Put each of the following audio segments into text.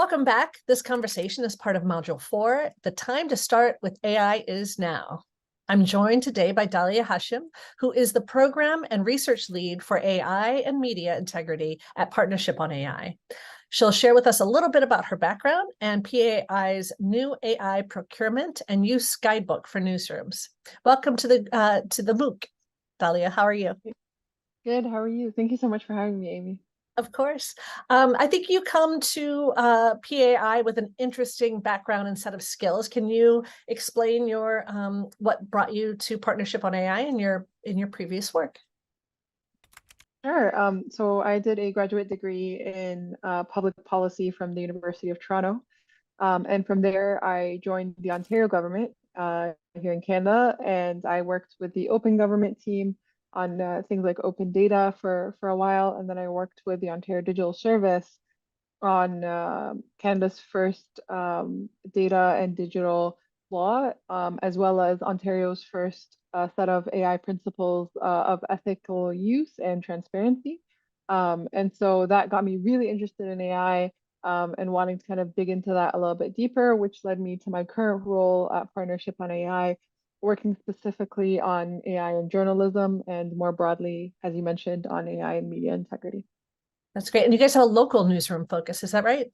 Welcome back. This conversation is part of Module 4. The time to start with AI is now. I'm joined today by Dalia Hashim, who is the Program and Research Lead for AI and Media Integrity at Partnership on AI. She'll share with us a little bit about her background and PAI's new AI procurement and use guidebook for newsrooms. Welcome to the MOOC, Dalia. How are you? Good. How are you? Thank you so much for having me, Amy. Of course. I think you come to PAI with an interesting background and set of skills. Can you explain your what brought you to Partnership on AI in your previous work? Sure. So I did a graduate degree in public policy from the University of Toronto. And from there, I joined the Ontario government here in Canada, and I worked with the open government team on things like open data for a while. And then I worked with the Ontario Digital Service on Canada's first data and digital law, as well as Ontario's first set of AI principles of ethical use and transparency. And so that got me really interested in AI and wanting to kind of dig into that a little bit deeper, which led me to my current role at Partnership on AI, working specifically on AI and journalism, and more broadly, as you mentioned, on AI and media integrity. That's great. And you guys have a local newsroom focus, is that right?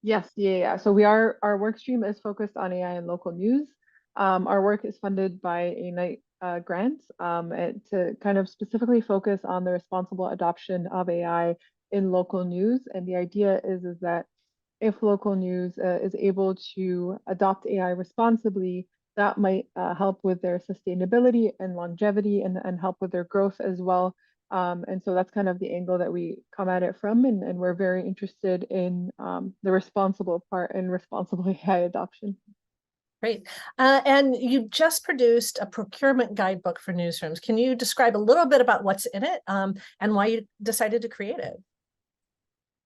Yes, yeah. So our work stream is focused on AI and local news. Our work is funded by a Knight grant and to kind of specifically focus on the responsible adoption of AI in local news. And the idea is that if local news is able to adopt AI responsibly, that might help with their sustainability and longevity and help with their growth as well. And so that's kind of the angle that we come at it from. And we're very interested in the responsible part and responsible AI adoption. Great. And you just produced a procurement guidebook for newsrooms. Can you describe a little bit about what's in it and why you decided to create it?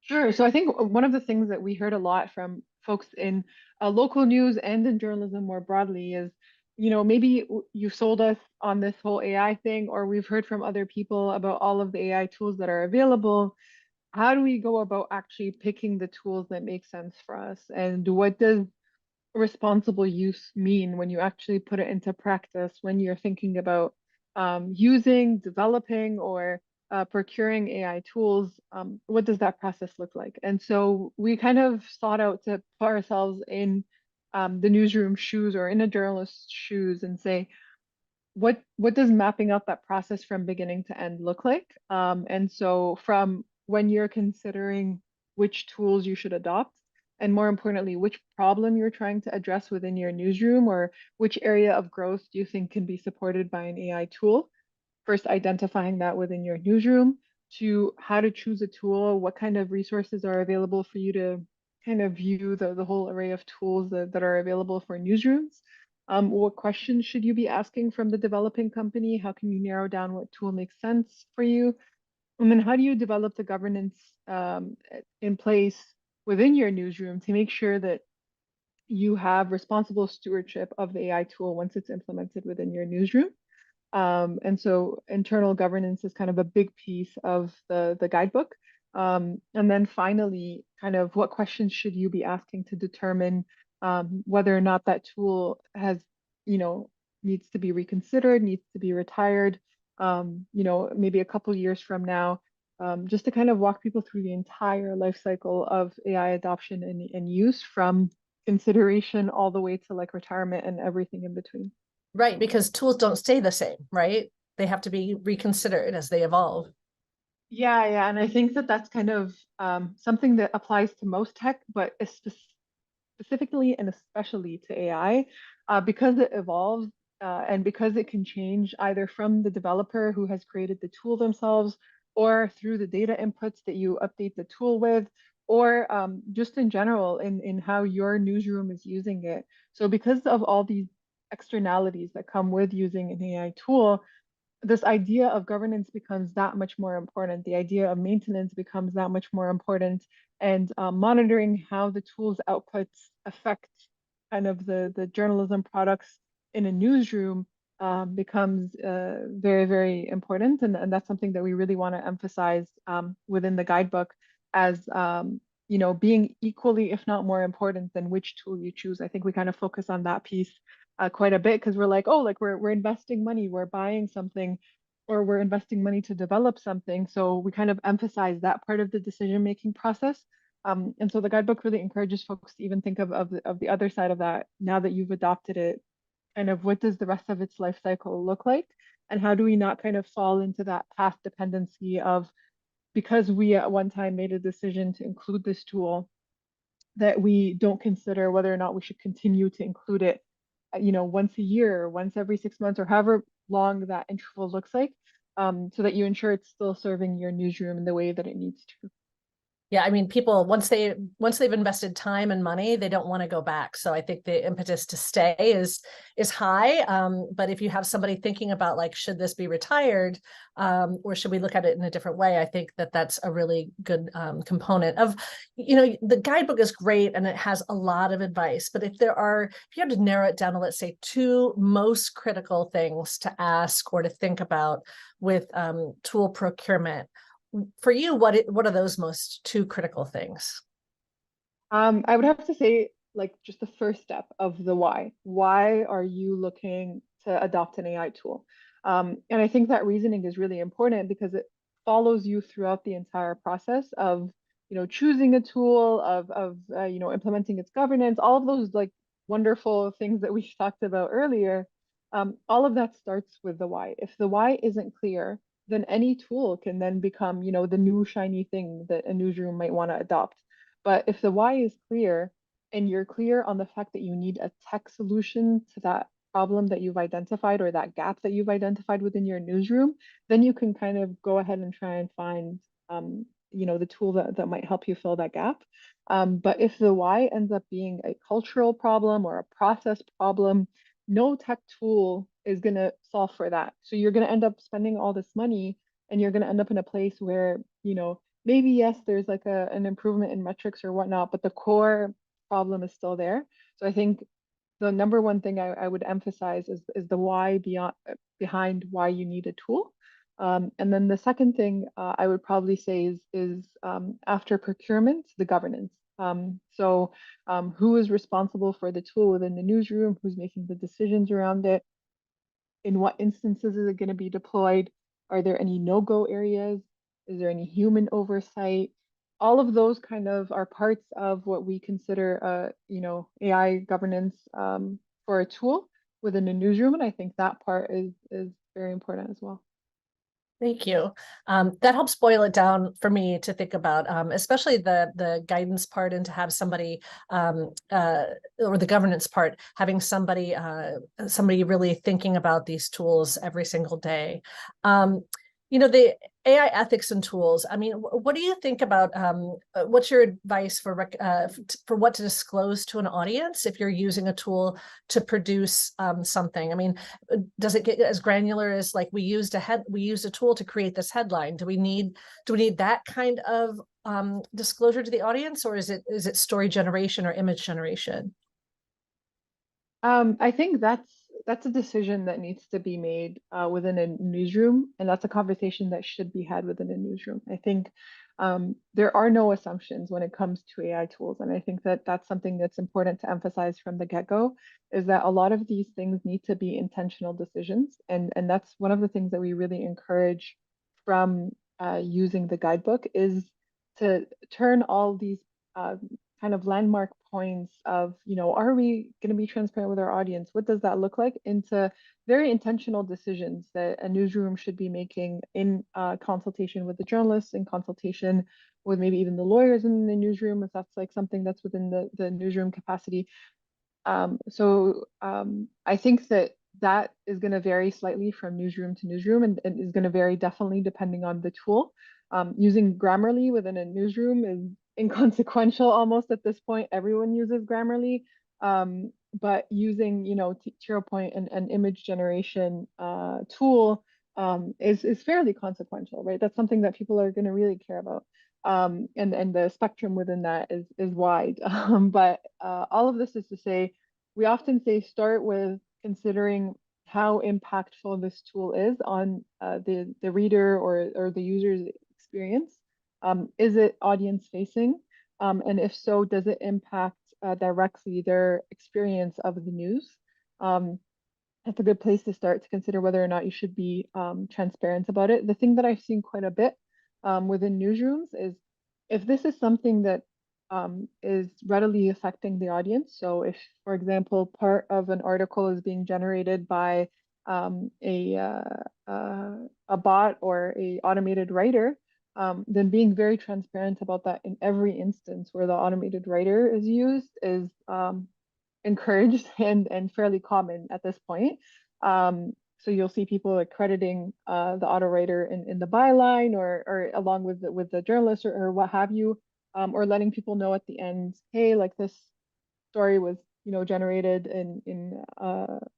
Sure. So I think one of the things that we heard a lot from folks in local news and in journalism more broadly is, maybe you sold us on this whole AI thing, or we've heard from other people about all of the AI tools that are available. How do we go about actually picking the tools that make sense for us? And what does responsible use mean when you actually put it into practice, when you're thinking about using, developing, or procuring AI tools? What does that process look like? And so we kind of sought out to put ourselves in the newsroom shoes or in a journalist's shoes and say, what does mapping out that process from beginning to end look like? And so from when you're considering which tools you should adopt, and more importantly, which problem you're trying to address within your newsroom, or which area of growth do you think can be supported by an AI tool? First, identifying that within your newsroom, to how to choose a tool, what kind of resources are available for you to kind of view the whole array of tools that are available for newsrooms. What questions should you be asking from the developing company? How can you narrow down what tool makes sense for you? And then how do you develop the governance in place within your newsroom to make sure that you have responsible stewardship of the AI tool once it's implemented within your newsroom? And so internal governance is kind of a big piece of the guidebook. And then finally, kind of what questions should you be asking to determine whether or not that tool has, needs to be reconsidered, needs to be retired, maybe a couple years from now, just to kind of walk people through the entire life cycle of AI adoption and use from consideration all the way to like retirement and everything in between. Right, because tools don't stay the same, right? They have to be reconsidered as they evolve. Yeah, and I think that that's kind of something that applies to most tech, but specifically and especially to AI, because it evolves and because it can change either from the developer who has created the tool themselves, or through the data inputs that you update the tool with, or just in general in how your newsroom is using it. So because of all these externalities that come with using an AI tool, this idea of governance becomes that much more important. The idea of maintenance becomes that much more important, and monitoring how the tool's outputs affect kind of the journalism products in a newsroom becomes very, very important. And that's something that we really want to emphasize within the guidebook as being equally, if not more important than which tool you choose. I think we kind of focus on that piece quite a bit because we're like, oh, like we're investing money, we're buying something, or we're investing money to develop something. So we kind of emphasize that part of the decision-making process. And so the guidebook really encourages folks to even think of the other side of that. Now that you've adopted it, kind of what does the rest of its life cycle look like? And how do we not kind of fall into that path dependency of, because we at one time made a decision to include this tool, that we don't consider whether or not we should continue to include it, once a year, once every 6 months, or however long that interval looks like, so that you ensure it's still serving your newsroom in the way that it needs to. Yeah, I mean, people once they've invested time and money, they don't want to go back. So I think the impetus to stay is high. But if you have somebody thinking about like, should this be retired, or should we look at it in a different way? I think that that's a really good component of, the guidebook is great and it has a lot of advice. But if you had to narrow it down to, let's say, two most critical things to ask or to think about with tool procurement, for you, what are those most two critical things? I would have to say, like, just the first step of the why. Why are you looking to adopt an AI tool? And I think that reasoning is really important because it follows you throughout the entire process of, choosing a tool, of implementing its governance, all of those like wonderful things that we talked about earlier. All of that starts with the why. If the why isn't clear, then any tool can then become, the new shiny thing that a newsroom might want to adopt. But if the why is clear and you're clear on the fact that you need a tech solution to that problem that you've identified or that gap that you've identified within your newsroom, then you can kind of go ahead and try and find the tool that might help you fill that gap. But if the why ends up being a cultural problem or a process problem, no tech tool is going to solve for that. So you're going to end up spending all this money and you're going to end up in a place where, maybe yes, there's like an improvement in metrics or whatnot, but the core problem is still there. So I think the number one thing I would emphasize is the why behind why you need a tool. And then the second thing I would probably say is after procurement, the governance. Who is responsible for the tool within the newsroom? Who's making the decisions around it? In what instances is it going to be deployed? Are there any no-go areas? Is there any human oversight? All of those kind of are parts of what we consider, AI governance for a tool within a newsroom, and I think that part is very important as well. Thank you. That helps boil it down for me to think about, especially the guidance part, and to have somebody, or the governance part, having somebody really thinking about these tools every single day. The AI ethics and tools. I mean, what do you think about? What's your advice for what to disclose to an audience if you're using a tool to produce something? I mean, does it get as granular as like we used a tool to create this headline? Do we need that kind of disclosure to the audience, or is it story generation or image generation? I think that's a decision that needs to be made within a newsroom, and that's a conversation that should be had within a newsroom. I think there are no assumptions when it comes to AI tools, and I think that that's something that's important to emphasize from the get-go, is that a lot of these things need to be intentional decisions, and that's one of the things that we really encourage from using the guidebook, is to turn all these uh, kind of landmark points of, are we going to be transparent with our audience? What does that look like? Into very intentional decisions that a newsroom should be making in consultation with the journalists, in consultation with maybe even the lawyers in the newsroom, if that's like something that's within the newsroom capacity. I think that is going to vary slightly from newsroom to newsroom, and is going to vary definitely depending on the tool. Using Grammarly within a newsroom is inconsequential almost at this point. Everyone uses Grammarly. But using, to your point, an image generation tool is fairly consequential, right? That's something that people are going to really care about. And the spectrum within that is wide. But all of this is to say, we often say start with considering how impactful this tool is on the reader or the user's experience. Is it audience facing? And if so, does it impact directly their experience of the news? Um, that's a good place to start to consider whether or not you should be transparent about it. The thing that I've seen quite a bit within newsrooms is if this is something that is readily affecting the audience. So if, for example, part of an article is being generated by um, a, uh, uh, a bot or a automated writer, then being very transparent about that in every instance where the automated writer is used is encouraged and fairly common at this point. So you'll see people like crediting the auto writer in the byline or along with the journalist or what have you, or letting people know at the end, hey, like this story was generated in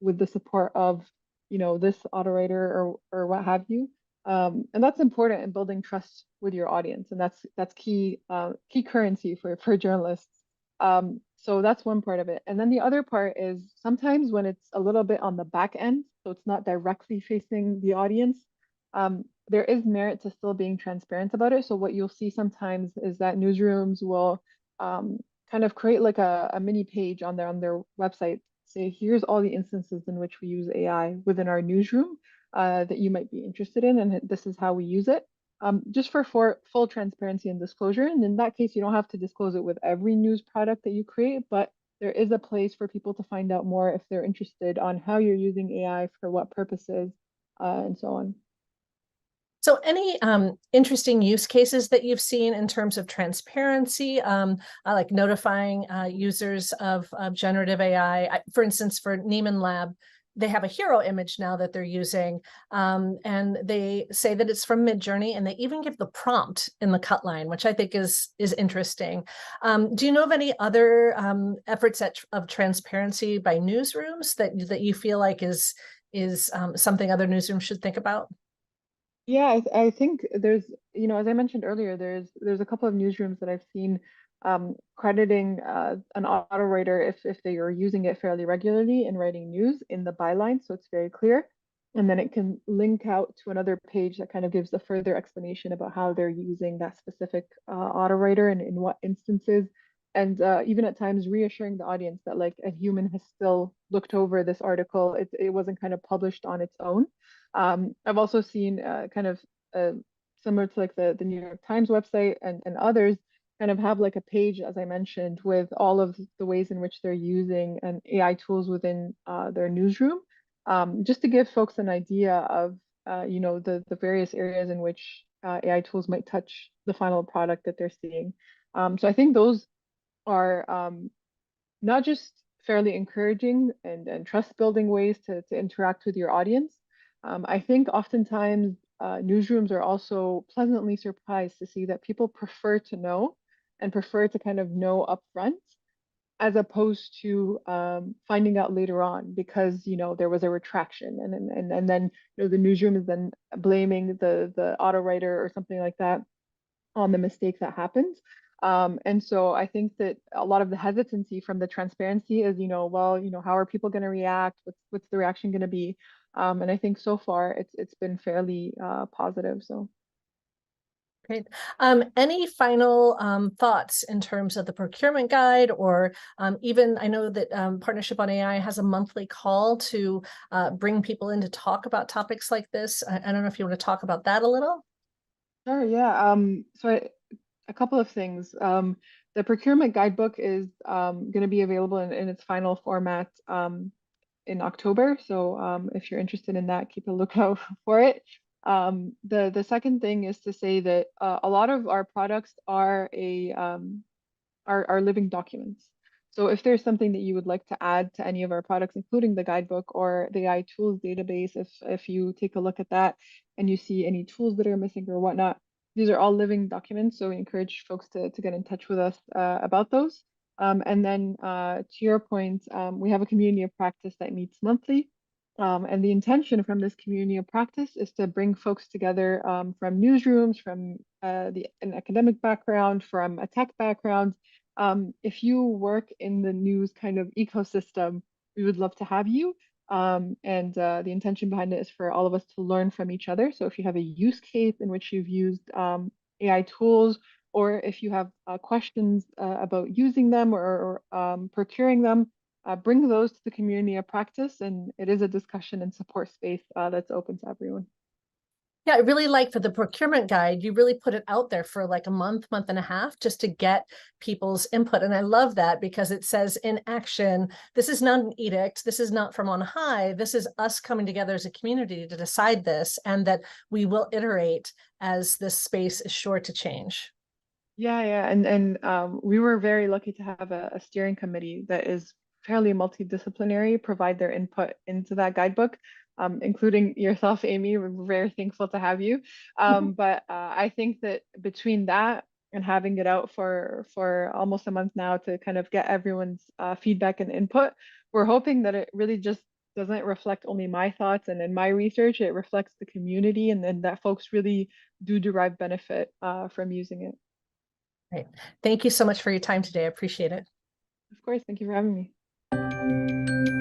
with the support of this auto writer or what have you. And that's important in building trust with your audience, and that's key currency for journalists. So that's one part of it. And then the other part is sometimes when it's a little bit on the back end, so it's not directly facing the audience, there is merit to still being transparent about it. So what you'll see sometimes is that newsrooms will um, kind of create like a mini page on their website, say, here's all the instances in which we use AI within our newsroom that you might be interested in, and this is how we use it. Just for full transparency and disclosure. And in that case, you don't have to disclose it with every news product that you create, but there is a place for people to find out more if they're interested on how you're using AI for what purposes, and so on. So any interesting use cases that you've seen in terms of transparency, like notifying users of generative AI? For instance, for Neiman Lab, they have a hero image now that they're using, and they say that it's from Midjourney, and they even give the prompt in the cut line, which I think is interesting. Do you know of any other efforts of transparency by newsrooms that you feel like is something other newsrooms should think about? Yeah, I think there's, as I mentioned earlier, there's a couple of newsrooms that I've seen crediting an auto writer if they are using it fairly regularly in writing news in the byline, so it's very clear. And then it can link out to another page that kind of gives a further explanation about how they're using that specific auto writer and in what instances. And even at times reassuring the audience that like a human has still looked over this article. It wasn't kind of published on its own. I've also seen kind of uh, similar to like the New York Times website and others kind of have like a page, as I mentioned, with all of the ways in which they're using an AI tools within their newsroom, just to give folks an idea of the various areas in which AI tools might touch the final product that they're seeing. So I think those are not just fairly encouraging and trust building ways to interact with your audience. I think oftentimes newsrooms are also pleasantly surprised to see that people prefer to know and prefer to kind of know upfront as opposed to finding out later on because there was a retraction and then the newsroom is then blaming the auto writer or something like that on the mistake that happened. And so I think that a lot of the hesitancy from the transparency is, well, how are people going to react? What's the reaction going to be? And I think so far it's been fairly positive. So. Great. Any final thoughts in terms of the procurement guide, or even I know that Partnership on AI has a monthly call to bring people in to talk about topics like this. I don't know if you want to talk about that a little. Sure, yeah. A couple of things. The procurement guidebook is going to be available in its final format in October. So if you're interested in that, keep a lookout for it. The second thing is to say that a lot of our products are living documents. So if there's something that you would like to add to any of our products, including the guidebook or the AI tools database, if you take a look at that and you see any tools that are missing or whatnot, these are all living documents. So we encourage folks to get in touch with us about those. And then to your point, we have a community of practice that meets monthly. And the intention from this community of practice is to bring folks together from newsrooms, from an academic background, from a tech background. If you work in the news kind of ecosystem, we would love to have you. And the intention behind it is for all of us to learn from each other. So if you have a use case in which you've used AI tools, or if you have questions about using them or procuring them, bring those to the community of practice. And it is a discussion and support space that's open to everyone. Yeah, I really like for the procurement guide, you really put it out there for like a month and a half just to get people's input. And I love that because it says in action, this is not an edict. This is not from on high. This is us coming together as a community to decide this, and that we will iterate as this space is sure to change. Yeah. And we were very lucky to have a steering committee that is fairly multidisciplinary, provide their input into that guidebook, including yourself, Amy. We're very thankful to have you. But I think that between that and having it out for almost a month now to kind of get everyone's feedback and input, we're hoping that it really just doesn't reflect only my thoughts and in my research, it reflects the community, and then that folks really do derive benefit from using it. Right. Thank you so much for your time today. I appreciate it. Of course, thank you for having me.